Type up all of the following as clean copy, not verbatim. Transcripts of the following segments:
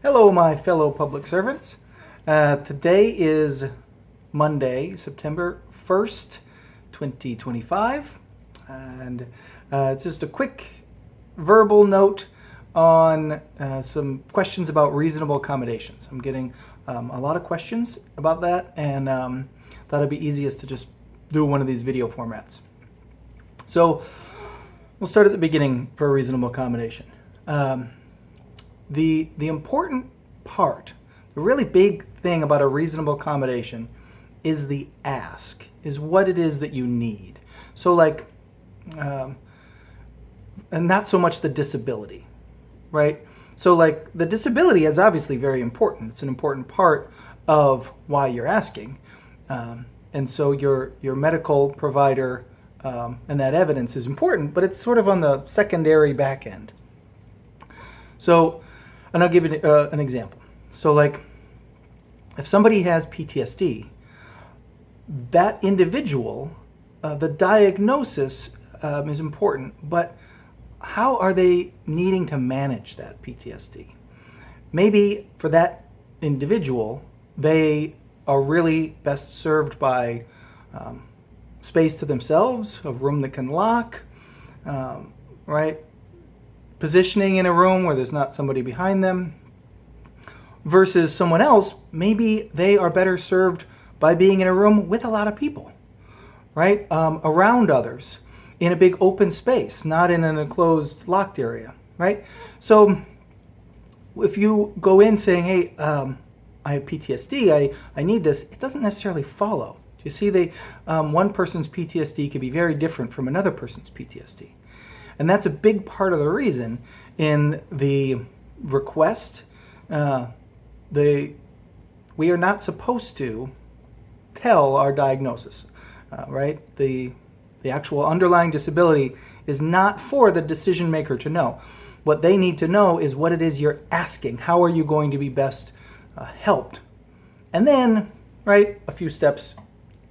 Hello, my fellow public servants. Today is Monday, September 1st, 2025, and it's just a quick verbal note on some questions about reasonable accommodations. I'm getting a lot of questions about that, and thought it'd be easiest to just do one of these video formats. So we'll start at the beginning for a reasonable accommodation. The important part, the really big thing about a reasonable accommodation is the ask, is what it is that you need. So and not so much the disability, right? So the disability is obviously very important. It's an important part of why you're asking. And so your medical provider and that evidence is important, but it's sort of on the secondary back end. So, and I'll give you an example. So if somebody has PTSD, that individual, the diagnosis is important, but how are they needing to manage that PTSD? Maybe for that individual, they are really best served by space to themselves, a room that can lock, right? Positioning in a room where there's not somebody behind them, versus someone else, maybe they are better served by being in a room with a lot of people, right? Around others, in a big open space, not in an enclosed, locked area, right? So if you go in saying, hey, I have PTSD, I need this, it doesn't necessarily follow. You see, one person's PTSD could be very different from another person's PTSD. And that's a big part of the reason in the request. We are not supposed to tell our diagnosis, right? The actual underlying disability is not for the decision maker to know. What they need to know is what it is you're asking. How are you going to be best helped? And then, right, a few steps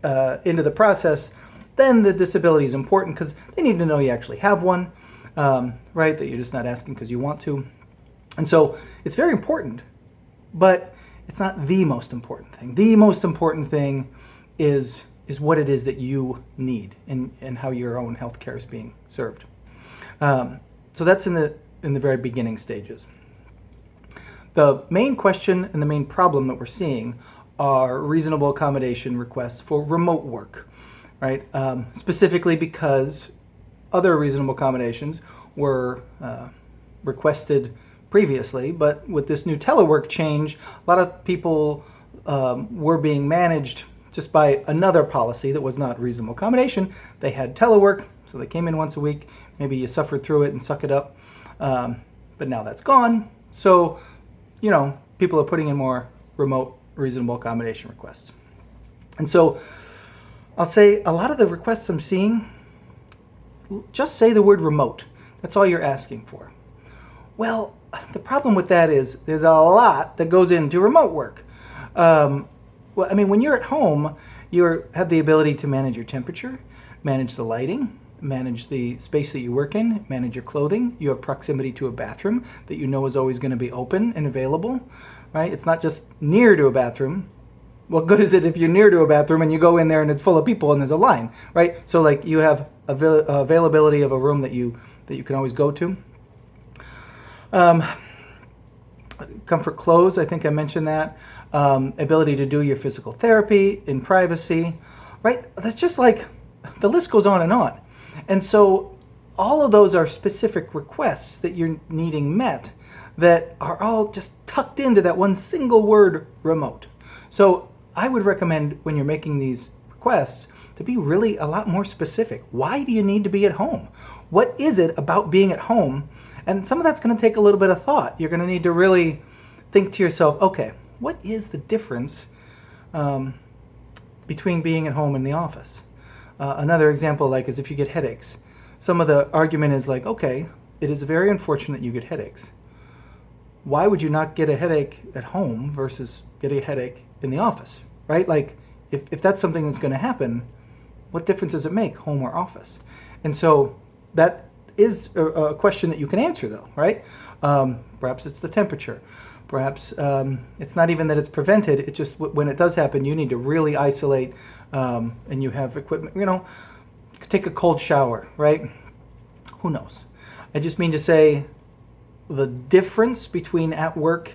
into the process, then the disability is important because they need to know you actually have one, right? That you're just not asking because you want to. And so it's very important, but it's not the most important thing. The most important thing is what it is that you need and how your own healthcare is being served. So that's in the very beginning stages. The main question and the main problem that we're seeing are reasonable accommodation requests for remote work, right? Specifically because other reasonable accommodations were requested previously, but with this new telework change, a lot of people were being managed just by another policy that was not reasonable accommodation. They had telework, so they came in once a week. Maybe you suffered through it and suck it up, but now that's gone. So, people are putting in more remote reasonable accommodation requests. And so I'll say a lot of the requests I'm seeing, just say the word remote. That's all you're asking for. Well, the problem with that is there's a lot that goes into remote work. When you're at home, you have the ability to manage your temperature, manage the lighting, manage the space that you work in, manage your clothing. You have proximity to a bathroom that you know is always going to be open and available, right? It's not just near to a bathroom. What good is it if you're near to a bathroom and you go in there and it's full of people and there's a line, right? So you have availability of a room that you can always go to. Comfort clothes, I think I mentioned that. Ability to do your physical therapy in privacy, right? That's just the list goes on and on. And so all of those are specific requests that you're needing met that are all just tucked into that one single word, remote. So I would recommend when you're making these requests to be really a lot more specific. Why do you need to be at home? What is it about being at home? And some of that's going to take a little bit of thought. You're going to need to really think to yourself, okay, what is the difference between being at home and the office? Another example is if you get headaches. Some of the argument is okay, it is very unfortunate you get headaches. Why would you not get a headache at home versus get a headache in the office, right? If that's something that's going to happen, what difference does it make, home or office? And so that is a question that you can answer, though, right? Perhaps it's the temperature. Perhaps it's not even that it's prevented. It just, when it does happen, you need to really isolate, and you have equipment, take a cold shower, right? Who knows? I just mean to say the difference between at work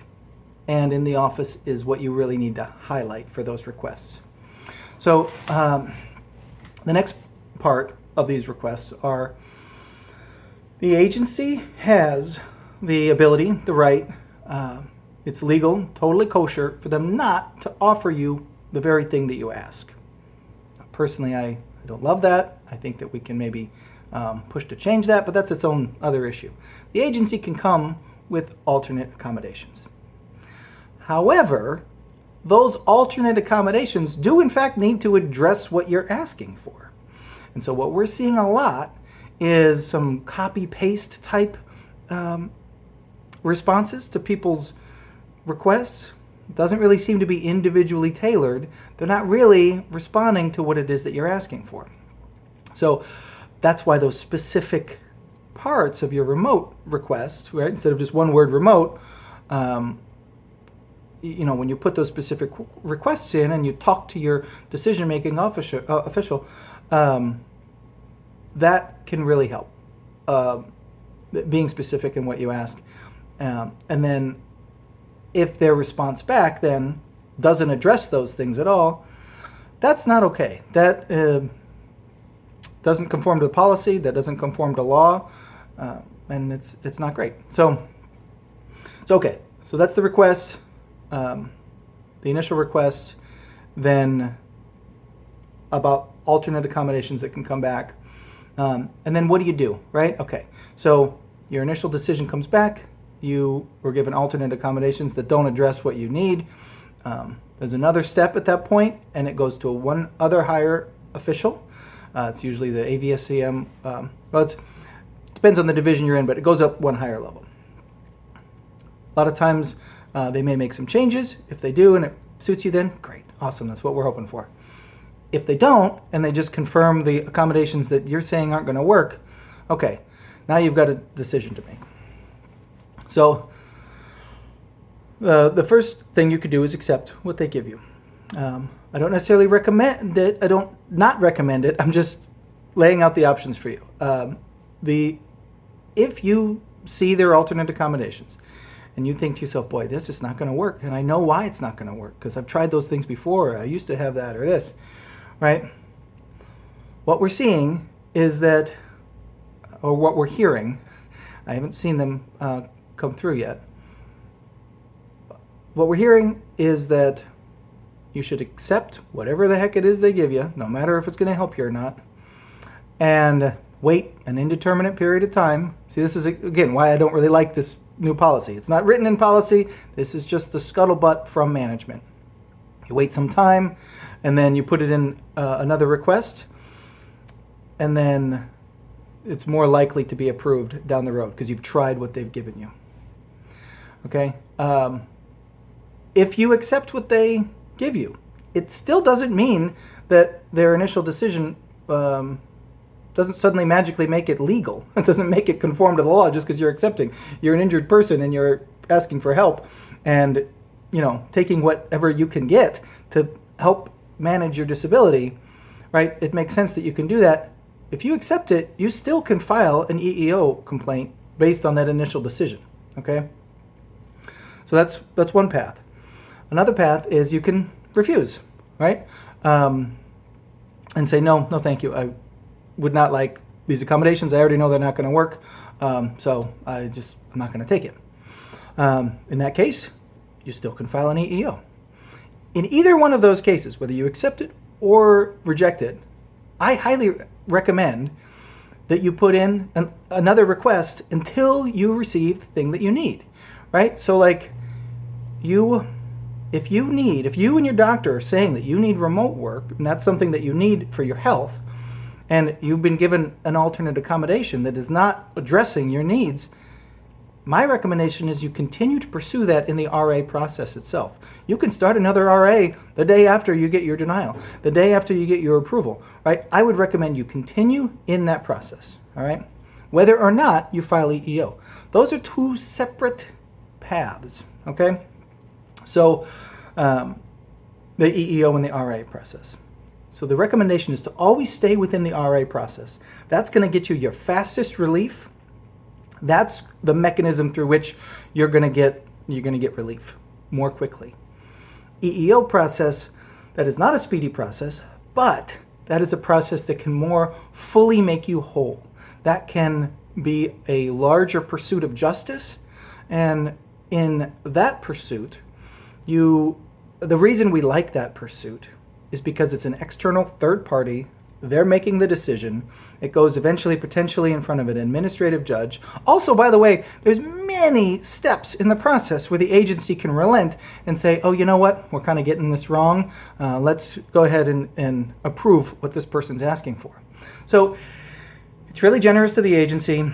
and in the office is what you really need to highlight for those requests. So the next part of these requests are the agency has the ability, the right, it's legal, totally kosher for them not to offer you the very thing that you ask. Personally, I don't love that. I think that we can maybe push to change that, but that's its own other issue. The agency can come with alternate accommodations. However, those alternate accommodations do in fact need to address what you're asking for. And so what we're seeing a lot is some copy-paste type responses to people's requests. It doesn't really seem to be individually tailored. They're not really responding to what it is that you're asking for. So that's why those specific parts of your remote request, right, instead of just one word remote, when you put those specific requests in and you talk to your decision-making official, that can really help, being specific in what you ask. And then if their response back then doesn't address those things at all, that's not okay. That doesn't conform to the policy, that doesn't conform to law, and it's not great. So okay, so that's the request, the initial request, then about alternate accommodations that can come back. And then what do, right? Okay, so your initial decision comes back, you were given alternate accommodations that don't address what you need. There's another step at that point, and it goes to one other higher official. It's usually the AVSCM. It depends on the division you're in, but it goes up one higher level. A lot of times they may make some changes. If they do and it suits you, then great, awesome, that's what we're hoping for. If they don't, and they just confirm the accommodations that you're saying aren't going to work, okay, now you've got a decision to make. So the first thing you could do is accept what they give you. I don't necessarily recommend it. I don't not recommend it. I'm just laying out the options for you. If you see their alternate accommodations and you think to yourself, boy, that's just not going to work, and I know why it's not going to work because I've tried those things before. I used to have that or this, right? What we're seeing is that, or what we're hearing, I haven't seen them come through yet. What we're hearing is that you should accept whatever the heck it is they give you, no matter if it's going to help you or not, and wait an indeterminate period of time. See, this is, again, why I don't really like this new policy. It's not written in policy. This is just the scuttlebutt from management. You wait some time, and then you put it in another request, and then it's more likely to be approved down the road because you've tried what they've given you. Okay? If you accept what they give you, it still doesn't mean that their initial decision doesn't suddenly magically make it legal. It doesn't make it conform to the law just because you're accepting. You're an injured person and you're asking for help and, taking whatever you can get to help manage your disability, right? It makes sense that you can do that. If you accept it, you still can file an EEO complaint based on that initial decision, okay? So that's one path. Another path is you can refuse, right? And say, no, thank you. I would not like these accommodations. I already know they're not going to work, so I'm not going to take it. In that case, you still can file an EEO. In either one of those cases, whether you accept it or reject it, I highly recommend that you put in another request until you receive the thing that you need, right? So like if you and your doctor are saying that you need remote work, and that's something that you need for your health, and you've been given an alternate accommodation that is not addressing your needs, my recommendation is you continue to pursue that in the RA process itself. You can start another RA the day after you get your denial, the day after you get your approval, right? I would recommend you continue in that process, all right? whether or not you file EEO. Those are two separate paths, okay? So the EEO and the RA process. So the recommendation is to always stay within the RA process. That's going to get you your fastest relief. That's the mechanism through which you're going to get relief more quickly. EEO process, that is not a speedy process, but that is a process that can more fully make you whole. That can be a larger pursuit of justice, and in that pursuit, the reason we like that pursuit is because it's an external third party. They're making the decision. It goes eventually, potentially, in front of an administrative judge. Also, by the way, there's many steps in the process where the agency can relent and say, oh, you know what? We're kind of getting this wrong. Let's go ahead and approve what this person's asking for. So it's really generous to the agency.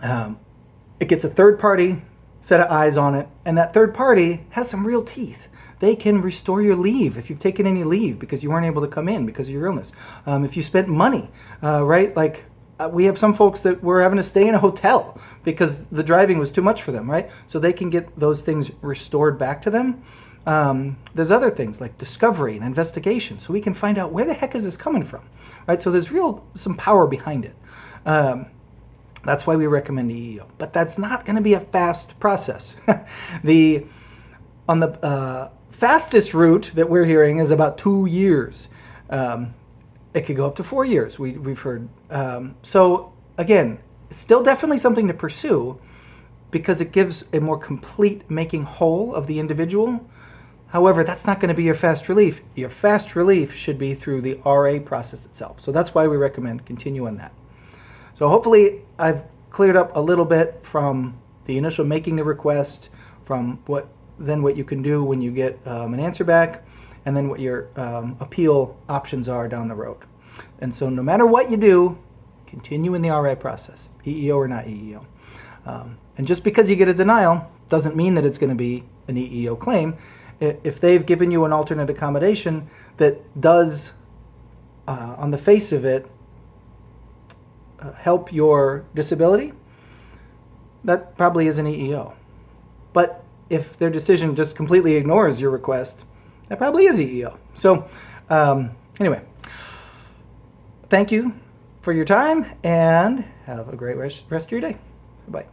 It gets a third party set of eyes on it, and that third party has some real teeth. They can restore your leave if you've taken any leave because you weren't able to come in because of your illness. If you spent money, right? Like we have some folks that were having to stay in a hotel because the driving was too much for them, right? So they can get those things restored back to them. There's other things like discovery and investigation, so we can find out where the heck is this coming from, right? So there's some power behind it. That's why we recommend EEO, but that's not going to be a fast process. On the fastest route that we're hearing is about 2 years. It could go up to 4 years, we've heard. So again, still definitely something to pursue because it gives a more complete making whole of the individual. However, that's not going to be your fast relief. Your fast relief should be through the RA process itself. So that's why we recommend continuing that. So hopefully I've cleared up a little bit from the initial making the request, from what you can do when you get an answer back, and then what your appeal options are down the road. And so no matter what you do, continue in the RA process, EEO or not EEO. And just because you get a denial doesn't mean that it's going to be an EEO claim. If they've given you an alternate accommodation that does, on the face of it, help your disability, that probably is an EEO. But if their decision just completely ignores your request, that probably is EEO. So anyway, thank you for your time and have a great rest of your day. Bye.